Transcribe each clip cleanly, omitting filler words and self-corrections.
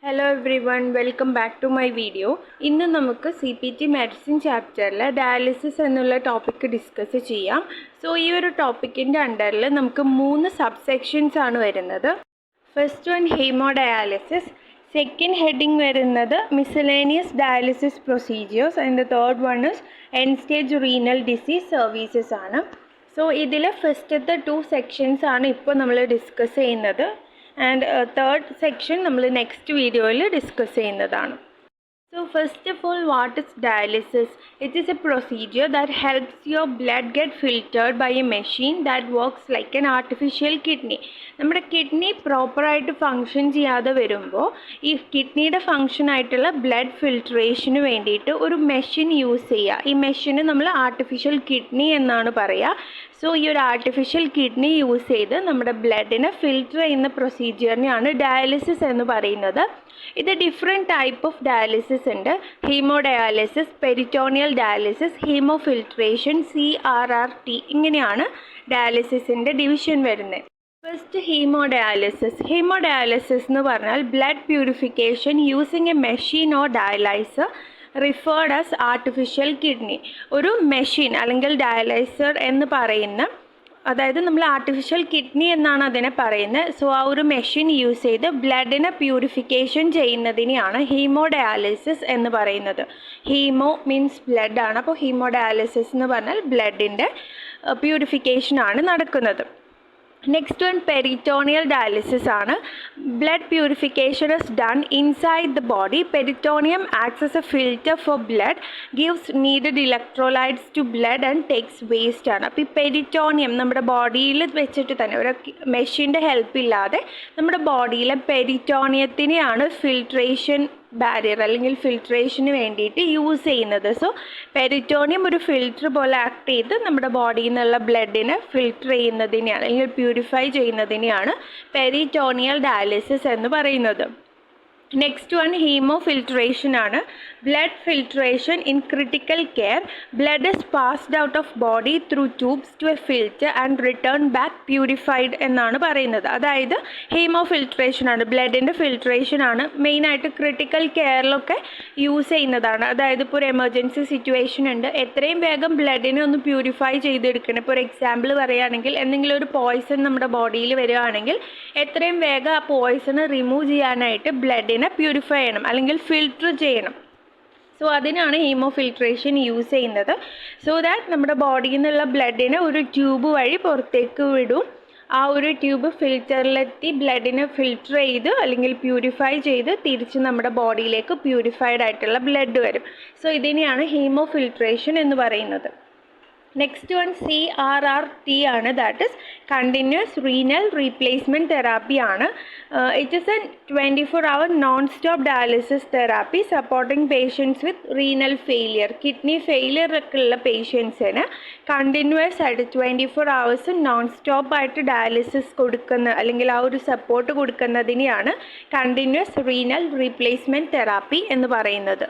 Hello everyone, welcome back to my video. ഇന്ന് നമുക്ക് CPT medicine ചാപ്റ്ററിൽ ഡയാലിസിസ് എന്നുള്ള ടോപ്പിക്ക് ഡിസ്കസ് ചെയ്യാം. സോ ഈ ഒരു ടോപ്പിക്കിൻ്റെ അണ്ടറിൽ നമുക്ക് 3 സബ്സെക്ഷൻസ് ആണ് വരുന്നത്. First one haemodialysis, second heading വരുന്നത് miscellaneous dialysis procedures and the third one is end stage renal disease services ആണ്. സോ ഇതിൽ ഫസ്റ്റത്തെ 2 സെക്ഷൻസ് ആണ് ഇപ്പോൾ നമ്മൾ ഡിസ്കസ് ചെയ്യുന്നത്. And third section നമ്മൾ നെക്സ്റ്റ് വീഡിയോയിൽ ഡിസ്കസ് ചെയ്യുന്നതാണ്. So first of all, what is dialysis? It is a procedure that helps your blood get filtered by a machine that works like an artificial kidney. നമ്മുടെ kidney പ്രോപ്പറായിട്ട് function ചെയ്യാതെ വരുമ്പോൾ ഈ കിഡ്നിയുടെ function ആയിട്ടുള്ള blood ഫിൽട്രേഷന് വേണ്ടിയിട്ട് ഒരു മെഷീൻ യൂസ് ചെയ്യുക. ഈ മെഷീന് നമ്മൾ ആർട്ടിഫിഷ്യൽ കിഡ്നി എന്നാണ് പറയുക. സോ ഈ ഒരു ആർട്ടിഫിഷ്യൽ കിഡ്നി യൂസ് ചെയ്ത് നമ്മുടെ ബ്ലഡിനെ ഫിൽറ്റർ ചെയ്യുന്ന പ്രൊസീജിയറിനെയാണ് ഡയാലിസിസ് എന്ന് പറയുന്നത്. ഇത് ഡിഫറെൻറ്റ് ടൈപ്പ് ഓഫ് ഡയാലിസിസ് ഉണ്ട്. Haemodialysis, peritoneal dialysis, haemofiltration, CRRT, ഇങ്ങനെയാണ് ഡയാലിസിസിൻ്റെ ഡിവിഷൻ വരുന്നത്. First haemodialysis. ഹീമോഡയാലിസിസ് എന്ന് പറഞ്ഞാൽ blood purification using a machine or dialyser referred as artificial kidney. ഒരു മെഷീൻ അല്ലെങ്കിൽ ഡയലൈസർ എന്ന് പറയുന്ന, അതായത് നമ്മൾ ആർട്ടിഫിഷ്യൽ കിഡ്നി എന്നാണ് അതിനെ പറയുന്നത്. സോ ആ ഒരു മെഷീൻ യൂസ് ചെയ്ത് ബ്ലഡിനെ പ്യൂരിഫിക്കേഷൻ ചെയ്യുന്നതിനെയാണ് ഹീമോഡയാലിസിസ് എന്ന് പറയുന്നത്. ഹീമോ മീൻസ് ബ്ലഡ് ആണ്. അപ്പോൾ ഹീമോഡയാലിസിസ് എന്ന് പറഞ്ഞാൽ ബ്ലഡിൻ്റെ പ്യൂരിഫിക്കേഷനാണ് നടക്കുന്നത്. നെക്സ്റ്റ് വൺ പെരിറ്റോണിയൽ ഡയാലിസിസ് ആണ്. Blood purification is done inside the body. Peritoneum acts as a filter for blood, gives needed electrolytes to blood and takes waste ആണ്. അപ്പോൾ ഈ പെരിറ്റോണിയം നമ്മുടെ ബോഡിയിൽ വെച്ചിട്ട് തന്നെ ഒരു മെഷീൻ്റെ ഹെൽപ്പ് ഇല്ലാതെ നമ്മുടെ ബോഡിയിലെ പെരിറ്റോണിയത്തിനെയാണ് ഫിൽട്രേഷൻ ബാരിയർ അല്ലെങ്കിൽ ഫിൽട്രേഷന് വേണ്ടിയിട്ട് യൂസ് ചെയ്യുന്നത്. സോ പെരിറ്റോണിയം ഒരു ഫിൽറ്റർ പോലെ ആക്ട് ചെയ്ത് നമ്മുടെ ബോഡിയിൽ നിന്നുള്ള ബ്ലഡിനെ ഫിൽറ്റർ ചെയ്യുന്നതിനെയാണ് അല്ലെങ്കിൽ പ്യൂരിഫൈ ചെയ്യുന്നതിനെയാണ് പെരിറ്റോണിയൽ ഡയാലിസിസ് എന്ന് പറയുന്നത്. നെക്സ്റ്റ് വൺ ഹീമോഫിൽട്രേഷൻ ആണ്. Blood filtration in critical care. Blood is passed out of body through tubes to a filter and return back purified എന്നാണ് പറയുന്നത്. അതായത് ഹീമോഫിൽട്രേഷൻ ആണ്, ബ്ലഡിൻ്റെ ഫിൽട്രേഷൻ ആണ് മെയിനായിട്ട് ക്രിട്ടിക്കൽ കെയറിലൊക്കെ യൂസ് ചെയ്യുന്നതാണ്. അതായത് ഇപ്പോൾ ഒരു എമർജൻസി സിറ്റുവേഷൻ ഉണ്ട്, എത്രയും വേഗം ബ്ലഡിനെ ഒന്ന് പ്യൂരിഫൈ ചെയ്തെടുക്കണം. ഇപ്പോൾ ഒരു എക്സാമ്പിൾ പറയുകയാണെങ്കിൽ എന്തെങ്കിലും ഒരു പോയ്സൺ നമ്മുടെ ബോഡിയിൽ വരികയാണെങ്കിൽ എത്രയും വേഗം ആ പോയ്സൺ റിമൂവ് ചെയ്യാനായിട്ട് ബ്ലഡിനെ പ്യൂരിഫൈ ചെയ്യണം അല്ലെങ്കിൽ ഫിൽറ്റർ ചെയ്യണം. സോ അതിനാണ് ഹീമോഫിൽട്രേഷൻ യൂസ് ചെയ്യുന്നത്. സോ ദാറ്റ് നമ്മുടെ ബോഡിയിൽ നിന്നുള്ള ബ്ലഡിനെ ഒരു ട്യൂബ് വഴി പുറത്തേക്ക് വിടും. ആ ഒരു ട്യൂബ് ഫിൽറ്ററിലെത്തി ബ്ലഡിനെ ഫിൽറ്റർ ചെയ്ത് അല്ലെങ്കിൽ പ്യൂരിഫൈ ചെയ്ത് തിരിച്ച് നമ്മുടെ ബോഡിയിലേക്ക് പ്യൂരിഫൈഡ് ആയിട്ടുള്ള ബ്ലഡ് വരും. സോ ഇതിനെയാണ് ഹീമോഫിൽട്രേഷൻ എന്ന് പറയുന്നത്. നെക്സ്റ്റ് വൺ CRRT ആണ്. That is continuous renal replacement therapy ആണ്. It is a 24-hour non stop dialysis therapy supporting patients with renal failure. Kidney failure ഒക്കെ ഉള്ള പേഷ്യൻസിന് കണ്ടിന്യൂസ് ആയിട്ട് 24 hours നോൺ സ്റ്റോപ്പ് ആയിട്ട് ഡയാലിസിസ് കൊടുക്കുന്ന അല്ലെങ്കിൽ ആ ഒരു സപ്പോർട്ട് കൊടുക്കുന്നതിനെയാണ് കണ്ടിന്യൂസ് റീനൽ റീപ്ലേസ്മെൻറ്റ് തെറാപ്പി എന്ന് പറയുന്നത്.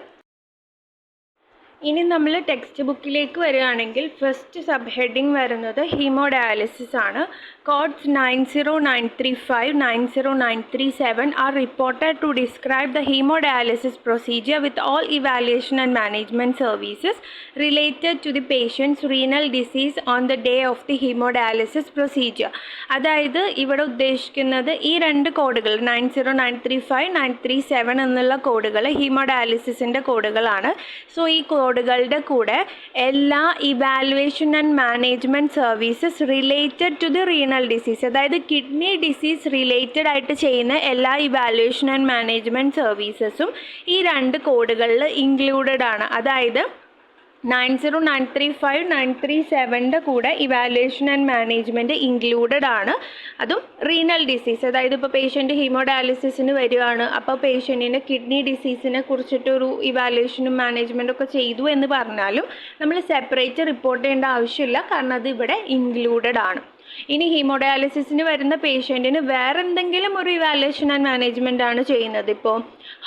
ഇനി നമ്മൾ ടെക്സ്റ്റ് ബുക്കിലേക്ക് വരികയാണെങ്കിൽ ഫസ്റ്റ് സബ് ഹെഡിങ് വരുന്നത് ഹീമോഡയാലിസിസ് ആണ്. Codes 90935, 90937 are reported to describe the hemodialysis procedure with all evaluation and management services related to the patient's renal disease on the day of the hemodialysis procedure. അതായത് ഇവിടെ ഉദ്ദേശിക്കുന്നത് ഈ 2 കോഡുകൾ 90935, 937 എന്നുള്ള കോഡുകൾ ഹീമോഡയാലിസിസിൻ്റെ കോഡുകളാണ്. So ഈ കോഡുകളുടെ കൂടെ എല്ലാ evaluation and management services related to the renal disease, അതായത് കിഡ്നി ഡിസീസ് റിലേറ്റഡ് ആയിട്ട് ചെയ്യുന്ന എല്ലാ ഇവാലുവേഷൻ ആൻഡ് മാനേജ്മെൻറ്റ് സർവീസസും ഈ 2 കോഡുകളിൽ ഇൻക്ലൂഡഡ് ആണ്. അതായത് 90935, 937 കൂടെ ഇവാലുവേഷൻ ആൻഡ് മാനേജ്മെൻറ്റ് ഇൻക്ലൂഡഡ് ആണ്. അതും റീനൽ ഡിസീസ്, അതായത് ഇപ്പോൾ പേഷ്യൻറ്റ് ഹീമോഡയാലിസിസിന് വരികയാണ്, അപ്പോൾ പേഷ്യൻറ്റിന് കിഡ്നി ഡിസീസിനെ കുറിച്ചിട്ടൊരു ഇവാലുവേഷനും മാനേജ്മെൻറ്റും ഒക്കെ ചെയ്തു എന്ന് പറഞ്ഞാലും നമ്മൾ സെപ്പറേറ്റ് റിപ്പോർട്ട് ചെയ്യേണ്ട ആവശ്യമില്ല, കാരണം അത് ഇവിടെ ഇൻക്ലൂഡഡ് ആണ്. ഇനി ഹീമോഡയാലിസിസിന് വരുന്ന പേഷ്യൻറ്റിന് വേറെ എന്തെങ്കിലും ഒരു ഇവാലുവേഷൻ ആൻഡ് മാനേജ്മെൻ്റ് ആണ് ചെയ്യുന്നത്, ഇപ്പോൾ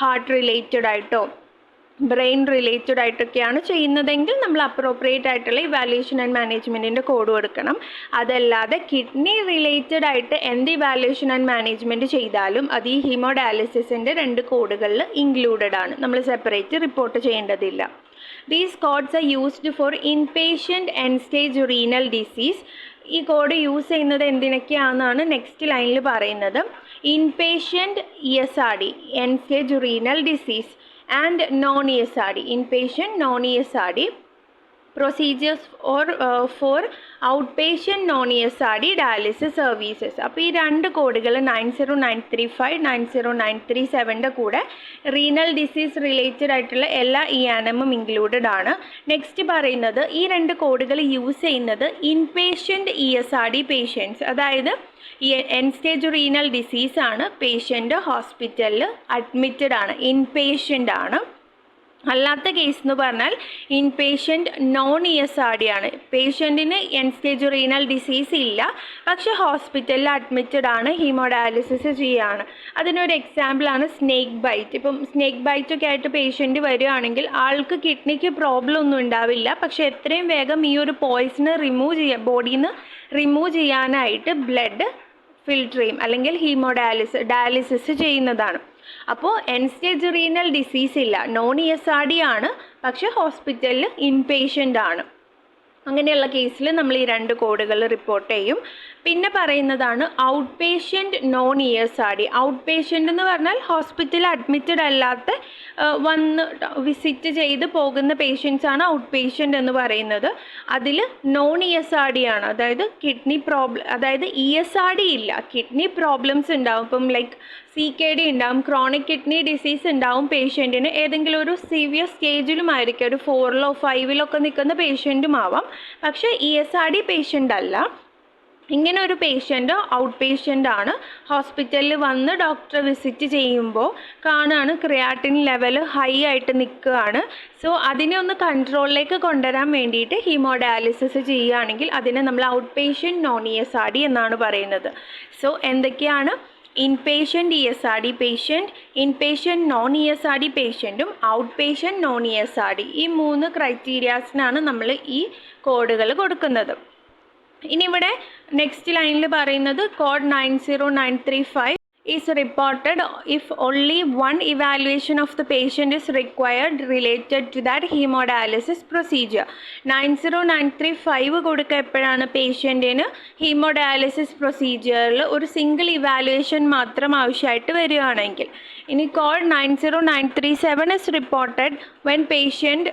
ഹാർട്ട് റിലേറ്റഡ് ആയിട്ടോ ബ്രെയിൻ റിലേറ്റഡ് ആയിട്ടൊക്കെയാണ് ചെയ്യുന്നതെങ്കിൽ നമ്മൾ അപ്രോപ്രിയേറ്റ് ആയിട്ടുള്ള ഇവാലുവേഷൻ ആൻഡ് മാനേജ്മെൻറ്റിൻ്റെ കോഡ് കൊടുക്കണം. അതല്ലാതെ കിഡ്നി റിലേറ്റഡ് ആയിട്ട് എന്ത് ഇവാലുവേഷൻ ആൻഡ് മാനേജ്മെൻറ്റ് ചെയ്താലും അത് ഈ ഹീമോഡയാലിസിസിൻ്റെ 2 കോഡുകളിൽ ഇൻക്ലൂഡഡ് ആണ്. നമ്മൾ സെപ്പറേറ്റ് റിപ്പോർട്ട് ചെയ്യേണ്ടതില്ല. These codes are used for inpatient end-stage renal disease. ഈ കോഡ് യൂസ് ചെയ്യുന്നത് എന്തിനൊക്കെയാണെന്നാണ് നെക്സ്റ്റ് ലൈനിൽ പറയുന്നത്. Inpatient ESRD, end-stage renal disease, and non-ESRD, inpatient non-ESRD procedures or for outpatient non-ESRD dialysis services. അപ്പോൾ ഈ 2 കോഡുകൾ 90935 90937 കൂടെ റീനൽ ഡിസീസ് റിലേറ്റഡ് ആയിട്ടുള്ള എല്ലാ EANM ഇൻക്ലൂഡഡ് ആണ്. നെക്സ്റ്റ് പറയുന്നത് ഈ 2 കോഡുകൾ യൂസ് ചെയ്യുന്നത് ഇൻപേഷ്യൻറ്റ് ESRD പേഷ്യൻസ്, അതായത് ഈ എൻഡ് സ്റ്റേജ് റീനൽ ഡിസീസ് ആണ്, പേഷ്യൻ്റ് ഹോസ്പിറ്റലിൽ അഡ്മിറ്റഡ് ആണ്, ഇൻപേഷ്യൻ്റ് ആണ്. അല്ലാത്ത കേസ് എന്ന് പറഞ്ഞാൽ ഇൻപേഷ്യൻറ്റ് non-ESRD ആണ്. പേഷ്യൻറ്റിന് എൻഡ് സ്റ്റേജ് റീനൽ ഡിസീസ് ഇല്ല, പക്ഷെ ഹോസ്പിറ്റലിൽ അഡ്മിറ്റഡ് ആണ്, ഹീമോഡയാലിസിസ് ചെയ്യുകയാണ്. അതിനൊരു എക്സാമ്പിളാണ് സ്നേക്ക് ബൈറ്റ്. ഇപ്പം സ്നേക്ക് ബൈറ്റൊക്കെ ആയിട്ട് പേഷ്യൻറ്റ് വരികയാണെങ്കിൽ ആൾക്ക് കിഡ്നിക്ക് പ്രോബ്ലം ഒന്നും ഉണ്ടാവില്ല, പക്ഷെ എത്രയും വേഗം ഈ ഒരു പോയിസണ് ബോഡിയിൽ നിന്ന് റിമൂവ് ചെയ്യാനായിട്ട് ബ്ലഡ് ഫിൽട്ടർ ചെയ്യും, അല്ലെങ്കിൽ ഡയാലിസിസ് ചെയ്യുന്നതാണ്. അപ്പോൾ എൻഡ് സ്റ്റേജ് റീനൽ ഡിസീസ് ഇല്ല, non-ESRD ആണ്, പക്ഷേ ഹോസ്പിറ്റലിൽ ഇൻപേഷ്യൻ്റ് ആണ്. അങ്ങനെയുള്ള കേസിൽ നമ്മൾ ഈ 2 കോഡുകൾ റിപ്പോർട്ട് ചെയ്യും. പിന്നെ പറയുന്നതാണ് out patient non-ESRD. Out patient എന്ന് പറഞ്ഞാൽ ഹോസ്പിറ്റലിൽ അഡ്മിറ്റഡ് അല്ലാത്ത വന്ന് വിസിറ്റ് ചെയ്ത് പോകുന്ന പേഷ്യൻസ് ആണ് ഔട്ട് പേഷ്യൻ്റ് എന്ന് പറയുന്നത്. അതിൽ non-ESRD ആണ്, അതായത് കിഡ്നി പ്രോബ്ലം, അതായത് ESRD ഇല്ല, കിഡ്നി പ്രോബ്ലംസ് ഉണ്ടാവും. ഇപ്പം ലൈക്ക് CKD ഉണ്ടാവും, ക്രോണിക് കിഡ്നി ഡിസീസ് ഉണ്ടാവും പേഷ്യൻറ്റിന്. ഏതെങ്കിലും ഒരു സിവിയർ സ്റ്റേജിലും ആയിരിക്കും, ഒരു 4ലോ 5ലോ ഒക്കെ നിൽക്കുന്ന പേഷ്യൻറ്റും ആവാം, പക്ഷേ ESRD പേഷ്യൻ്റ് അല്ല. ഇങ്ങനെ ഒരു പേഷ്യൻ്റ് ഔട്ട് പേഷ്യൻ്റ് ആണ്. ഹോസ്പിറ്റലിൽ വന്ന് ഡോക്ടറെ വിസിറ്റ് ചെയ്യുമ്പോൾ കാണുകയാണ് ക്രിയാറ്റിൻ ലെവൽ ഹൈ ആയിട്ട് നിൽക്കുകയാണ്. സോ അതിനെ ഒന്ന് കൺട്രോളിലേക്ക് കൊണ്ടുവരാൻ വേണ്ടിയിട്ട് ഹീമോഡയാലിസിസ് ചെയ്യുകയാണെങ്കിൽ അതിനെ നമ്മൾ ഔട്ട് പേഷ്യൻ്റ് non-ESRD എന്നാണ് പറയുന്നത്. സോ എന്തൊക്കെയാണ്? Inpatient ESRD patient, inpatient non-ESRD പേഷ്യൻറ്റും ഔട്ട് പേഷ്യൻറ്റ് non-ESRD, ഈ 3 ക്രൈറ്റീരിയാസിനാണ് നമ്മൾ ഈ കോഡുകൾ കൊടുക്കുന്നത്. ഇനി ഇവിടെ നെക്സ്റ്റ് ലൈനിൽ പറയുന്നത് code 90935 is reported if only one evaluation of the patient is required related to that hemodialysis procedure. 90935 കൊടുക്കുക എപ്പോഴാണ്? പേഷ്യൻറ്റിന് ഹീമോഡയാലിസിസ് പ്രൊസീജിയറിൽ ഒരു സിംഗിൾ ഇവാലുവേഷൻ മാത്രം ആവശ്യമായിട്ട് വരികയാണെങ്കിൽ. ഇനി code 90937 is reported when patient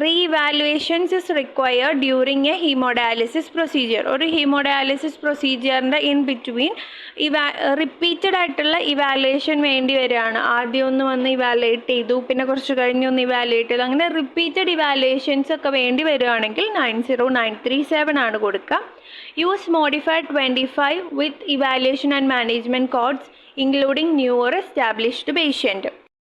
re-evaluations is required during a hemodialysis procedure. ഒരു haemodialysis പ്രൊസീജിയറിൻ്റെ in between repeated ആയിട്ടുള്ള evaluation വേണ്ടി വരികയാണ്. ആദ്യം ഒന്ന് വന്ന് ഇവാലുവേറ്റ് ചെയ്തു, പിന്നെ കുറച്ച് കഴിഞ്ഞ് ഒന്ന് ഇവാലുവേറ്റ് ചെയ്തു, അങ്ങനെ റിപ്പീറ്റഡ് ഇവാലുവേഷൻസ് ഒക്കെ വേണ്ടി വരികയാണെങ്കിൽ 90937 ആണ് കൊടുക്കുക. Use modified 25 with evaluation and management codes including new or established patient.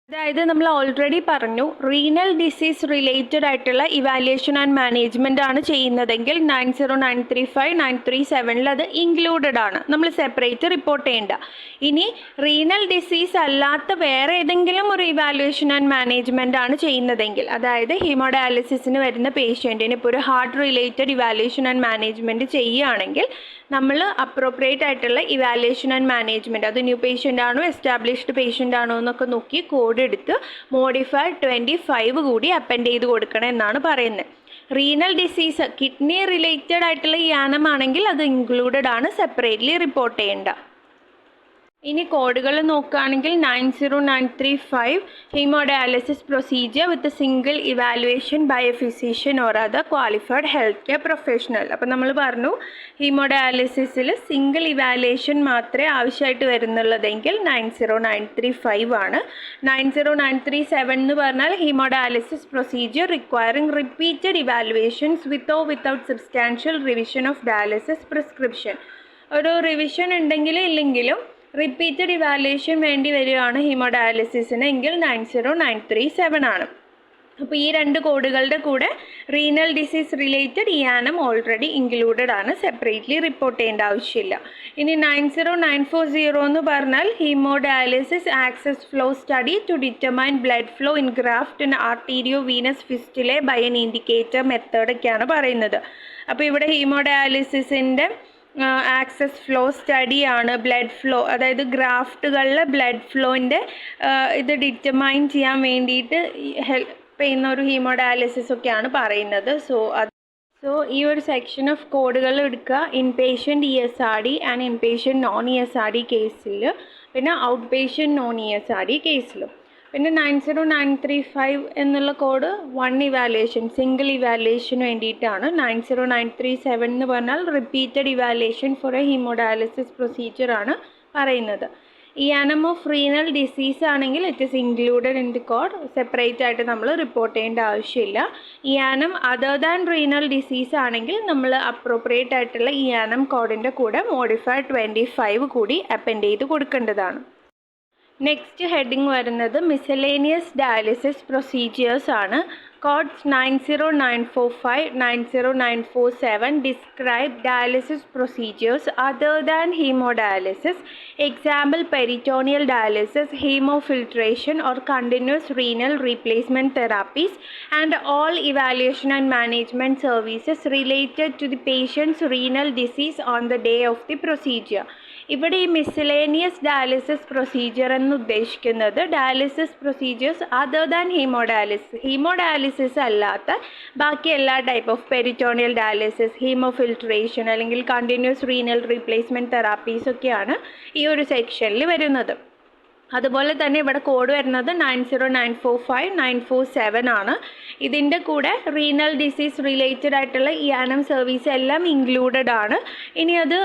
അതായത് നമ്മൾ ഓൾറെഡി പറഞ്ഞു, റീനൽ ഡിസീസ് റിലേറ്റഡ് ആയിട്ടുള്ള ഇവാലുവേഷൻ ആൻഡ് മാനേജ്മെൻ്റ് ആണ് ചെയ്യുന്നതെങ്കിൽ 90935 937 അത് ഇൻക്ലൂഡഡ് ആണ്, നമ്മൾ സെപ്പറേറ്റ് റിപ്പോർട്ട് ചെയ്യേണ്ട. ഇനി റീനൽ ഡിസീസ് അല്ലാത്ത വേറെ ഏതെങ്കിലും ഒരു ഇവാലുവേഷൻ ആൻഡ് മാനേജ്മെൻ്റ് ആണ് ചെയ്യുന്നതെങ്കിൽ, അതായത് ഹീമോഡയാലിസിസിന് വരുന്ന പേഷ്യൻറ്റിന് ഇപ്പോൾ ഒരു heart related evaluation and management ചെയ്യുകയാണെങ്കിൽ നമ്മൾ അപ്രോപ്രിയേറ്റ് ആയിട്ടുള്ള ഇവാലുവേഷൻ ആൻഡ് മാനേജ്മെൻറ്റ്, അത് ന്യൂ പേഷ്യൻ്റ് ആണോ എസ്റ്റാബ്ലിഷ്ഡ് പേഷ്യൻ്റ് ആണോ എന്നൊക്കെ നോക്കി കോഡ് എടുത്ത് മോഡിഫൈഡ് 25 കൂടി അപ്പൻഡ് ചെയ്ത് കൊടുക്കണം എന്നാണ് പറയുന്നത്. റീനൽ ഡിസീസ് കിഡ്നി റിലേറ്റഡ് ആയിട്ടുള്ള EANM ആണെങ്കിൽ അത് ഇൻക്ലൂഡഡ് ആണ്, സെപ്പറേറ്റ്ലി റിപ്പോർട്ട് ചെയ്യേണ്ട. ഇനി കോഡുകൾ നോക്കുകയാണെങ്കിൽ 90935 haemodialysis procedure with single evaluation by a physician or other qualified health care professional. അപ്പോൾ നമ്മൾ പറഞ്ഞു ഹീമോഡയാലിസിസിൽ സിംഗിൾ ഇവാലുവേഷൻ മാത്രമേ ആവശ്യമായിട്ട് വരുന്നുള്ളതെങ്കിൽ 90935 ആണ്. 90937 എന്ന് പറഞ്ഞാൽ haemodialysis procedure requiring repeated evaluations without substantial revision of dialysis prescription. ഒരു റിവിഷൻ ഉണ്ടെങ്കിലും ഇല്ലെങ്കിലും റിപ്പീറ്റഡ് ഇവാലുവേഷൻ വേണ്ടി വരികയാണ് ഹീമോഡയാലിസിസിന് എങ്കിൽ 90937 ആണ്. അപ്പോൾ ഈ രണ്ട് കോഡുകളുടെ കൂടെ റീനൽ ഡിസീസ് റിലേറ്റഡ് ഇയാനം ഓൾറെഡി ഇൻക്ലൂഡഡ് ആണ്, സെപ്പറേറ്റ്ലി റിപ്പോർട്ട് ചെയ്യേണ്ട ആവശ്യമില്ല. ഇനി 90940 എന്ന് പറഞ്ഞാൽ haemodialysis access flow study to determine blood flow in graft and arteriovenous fistula by an indicator മെത്തേഡൊക്കെയാണ് പറയുന്നത്. അപ്പോൾ ഇവിടെ ഹീമോഡയാലിസിസിൻ്റെ ആക്സസ് ഫ്ലോ സ്റ്റഡിയാണ് ബ്ലഡ് ഫ്ലോ, അതായത് ഗ്രാഫ്റ്റുകളിലെ ബ്ലഡ് ഫ്ലോൻ്റെ ഇത് ഡിറ്റർമൈൻ ചെയ്യാൻ വേണ്ടിയിട്ട് ഹെൽപ്പ് ചെയ്യുന്ന ഒരു ഹീമോഡയാലിസിസ് ഒക്കെയാണ് പറയുന്നത്. സോ ഈ ഒരു സെക്ഷൻ ഓഫ് കോഡുകൾ എടുക്കുക, inpatient ESRD and inpatient non ESRD കേസിൽ, പിന്നെ ഔട്ട് പേഷ്യൻ്റ് നോൺ ESRD കേസിലും. പിന്നെ 90935 എന്നുള്ള കോഡ് 1 ഇവാലുവേഷൻ, സിംഗിൾ ഇവാലുവേഷന് വേണ്ടിയിട്ടാണ്. 90937 എന്ന് പറഞ്ഞാൽ repeated evaluation for a haemodialysis പ്രൊസീജിയറാണ് പറയുന്നത്. ഇയാനം ഓഫ് റീനൽ ഡിസീസ് ആണെങ്കിൽ it is included in the code, separate ആയിട്ട് നമ്മൾ റിപ്പോർട്ട് ചെയ്യേണ്ട ആവശ്യമില്ല. ഇയാനം അതർ ദാൻ റീനൽ ഡിസീസ് ആണെങ്കിൽ നമ്മൾ അപ്രോപ്രിയേറ്റ് ആയിട്ടുള്ള ഇയാനം കോഡിൻ്റെ കൂടെ മോഡിഫൈഡ് 25 കൂടി അപ്പെൻഡ് ചെയ്ത് കൊടുക്കേണ്ടതാണ്. നെക്സ്റ്റ് ഹെഡിങ് വരുന്നത് മിസലേനിയസ് ഡയാലിസിസ് പ്രൊസീജിയേഴ്സ് ആണ്. Codes 90945, 90947 describe dialysis procedures other than hemodialysis. Example, peritoneal dialysis, hemofiltration or continuous renal replacement therapies, and all evaluation and management services related to the patient's renal disease on the day of the procedure. ഇവിടെ ഈ miscellaneous dialysis procedure എന്ന് ഉദ്ദേശിക്കുന്നത് dialysis procedures other than haemodialysis അല്ലാത്ത ബാക്കി എല്ലാ type of peritoneal dialysis, haemofiltration അല്ലെങ്കിൽ continuous renal replacement therapies ഒക്കെയാണ് ഈ ഒരു സെക്ഷനിൽ വരുന്നത്. അതുപോലെ തന്നെ ഇവിടെ കോഡ് വരുന്നത് 90945, 947 ആണ്. ഇതിൻ്റെ കൂടെ റീനൽ ഡിസീസ് റിലേറ്റഡ് ആയിട്ടുള്ള ഇയാനം സർവീസ് എല്ലാം ഇൻക്ലൂഡഡ് ആണ്. ഇനി അത്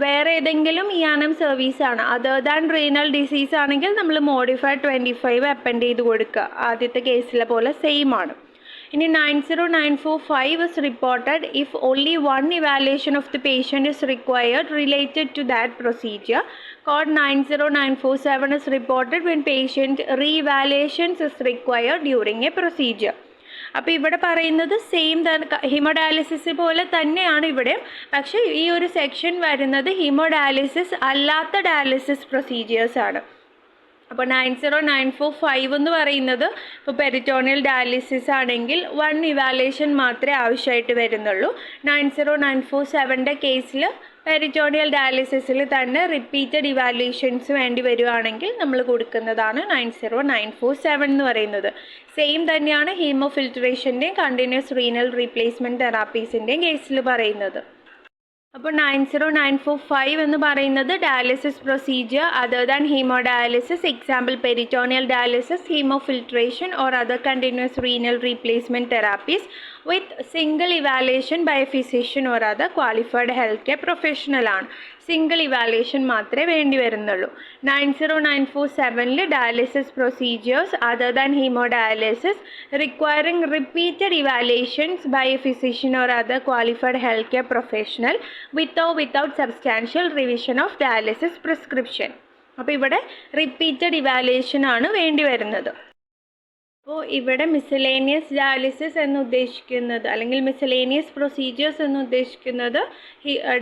വേറെ ഏതെങ്കിലും ഇയാനം സർവീസാണ് അതർ ദാൻ റീനൽ ഡിസീസ് ആണെങ്കിൽ നമ്മൾ മോഡിഫൈഡ് 25 അപ്പെൻഡ് ചെയ്ത് കൊടുക്കുക. ആദ്യത്തെ കേസിലെ പോലെ സെയിം ആണ്. ഇനി 90945 is reported if only one evaluation of the patient is required related to that procedure. Code 90947 is reported when patient re-evaluations is required during a procedure. അപ്പോൾ ഇവിടെ പറയുന്നത് സെയിം ഹീമോഡയാലിസിസ് പോലെ തന്നെയാണ് ഇവിടെ, പക്ഷേ ഈ ഒരു സെക്ഷൻ വരുന്നത് ഹീമോഡയാലിസിസ് അല്ലാത്ത ഡയാലിസിസ് പ്രൊസീജിയേഴ്സ് ആണ്. അപ്പോൾ 90945 എന്ന് പറയുന്നത് ഇപ്പോൾ പെരിറ്റോണിയൽ ഡയാലിസിസ് ആണെങ്കിൽ 1 ഇവാലുവേഷൻ മാത്രമേ ആവശ്യമായിട്ട് വരുന്നുള്ളൂ. 90947 കേസിൽ പെരിറ്റോണിയൽ ഡയാലിസിസിൽ തന്നെ റിപ്പീറ്റഡ് ഇവാലുവേഷൻസ് വേണ്ടി വരുവാണെങ്കിൽ നമ്മൾ കൊടുക്കുന്നതാണ് 90947 എന്ന് പറയുന്നത്. സെയിം തന്നെയാണ് ഹീമോഫിൽട്രേഷൻ്റെയും കണ്ടിന്യൂസ് റീനൽ റീപ്ലേസ്മെൻറ്റ് തെറാപ്പീസിൻ്റെയും കേസിൽ പറയുന്നത്. അപ്പോൾ 90945 എന്ന് പറയുന്നത് dialysis procedure other than haemodialysis, example peritoneal dialysis, haemofiltration or other continuous renal replacement therapies with single evaluation by a physician or other qualified health care professional ആണ്. Single evaluation മാത്രമേ വേണ്ടി വരുന്നുള്ളൂ. 90947 dialysis procedures other than haemodialysis requiring repeated evaluations by a physician or other qualified health care professional without substantial revision of dialysis prescription. അപ്പോൾ ഇവിടെ repeated evaluation ആണ് വേണ്ടി വരുന്നത്. അപ്പോൾ ഇവിടെ മിസലേനിയസ് ഡയാലിസിസ് എന്ന് ഉദ്ദേശിക്കുന്നത് അല്ലെങ്കിൽ മിസലേനിയസ് പ്രൊസീജിയേഴ്സ് എന്ന് ഉദ്ദേശിക്കുന്നത്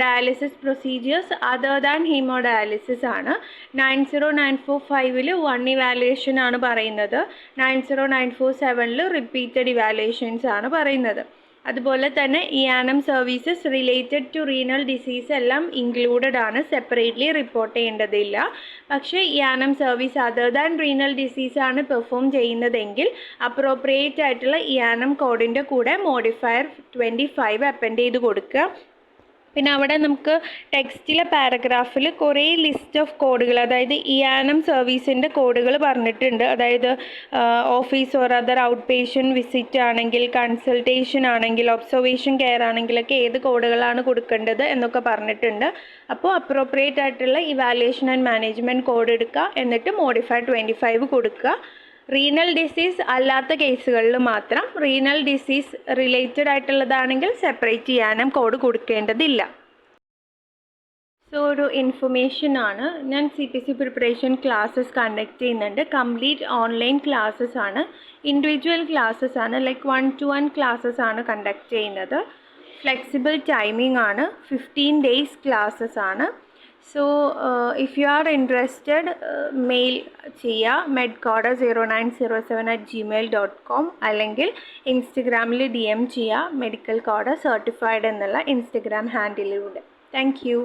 dialysis procedures other than haemodialysis ആണ്. 90945 1 ഇവാലുവേഷൻ ആണ് പറയുന്നത്. 90947 റിപ്പീറ്റഡ് ഇവാലുവേഷൻസ് ആണ് പറയുന്നത്. അതുപോലെ തന്നെ ഇയാനം services related to renal disease എല്ലാം ഇൻക്ലൂഡഡ് ആണ്, സെപ്പറേറ്റ്ലി റിപ്പോർട്ട് ചെയ്യേണ്ടതില്ല. പക്ഷേ ഇയാനം service other than renal disease ആണ് പെർഫോം ചെയ്യുന്നതെങ്കിൽ അപ്രോപ്രിയേറ്റ് ആയിട്ടുള്ള ഇയാനം കോഡിൻ്റെ കൂടെ മോഡിഫയർ 25 അപ്പെൻഡ് ചെയ്ത് കൊടുക്കുക. പിന്നെ അവിടെ നമുക്ക് ടെക്സ്റ്റിലെ പാരഗ്രാഫിൽ കുറേ ലിസ്റ്റ് ഓഫ് കോഡുകൾ, അതായത് ഇയാനം സർവീസിൻ്റെ കോഡുകൾ പറഞ്ഞിട്ടുണ്ട്. അതായത് office or other out patient visit ആണെങ്കിൽ, കൺസൾട്ടേഷൻ ആണെങ്കിൽ, ഒബ്സർവേഷൻ കെയർ ആണെങ്കിലൊക്കെ ഏത് കോഡുകളാണ് കൊടുക്കേണ്ടത് എന്നൊക്കെ പറഞ്ഞിട്ടുണ്ട്. അപ്പോൾ അപ്രോപ്രിയേറ്റ് ആയിട്ടുള്ള ഇവാലുവേഷൻ ആൻഡ് മാനേജ്മെൻറ്റ് കോഡ് എടുക്കുക, എന്നിട്ട് മോഡിഫൈഡ് 25 കൊടുക്കുക. റീനൽ ഡിസീസ് അല്ലാത്ത കേസുകളിൽ മാത്രം, റീനൽ ഡിസീസ് റിലേറ്റഡ് ആയിട്ടുള്ളതാണെങ്കിൽ സെപ്പറേറ്റ് ചെയ്യാനും കോഡ് കൊടുക്കേണ്ടതില്ല. സോ ഒരു ഇൻഫർമേഷൻ ആണ്, ഞാൻ CPC പ്രിപ്പറേഷൻ ക്ലാസ്സസ് കണ്ടക്ട് ചെയ്യുന്നുണ്ട്. കംപ്ലീറ്റ് ഓൺലൈൻ ക്ലാസ്സസ് ആണ്, ഇൻഡിവിജ്വൽ ക്ലാസ്സസ് ആണ്, ലൈക്ക് 1-to-1 ക്ലാസ്സസ് ആണ് കണ്ടക്ട് ചെയ്യുന്നത്. ഫ്ലെക്സിബിൾ ടൈമിംഗ് ആണ്, 15 days ക്ലാസ്സസ് ആണ്. So if you are interested mail ചെയ്യുക medcoda0907@gmail.com അല്ലെങ്കിൽ ഇൻസ്റ്റഗ്രാമിൽ DM ചെയ്യുക മെഡിക്കൽ കോഡ സർട്ടിഫൈഡ് എന്നുള്ള ഇൻസ്റ്റഗ്രാം ഹാൻഡിലൂടെ. Thank U.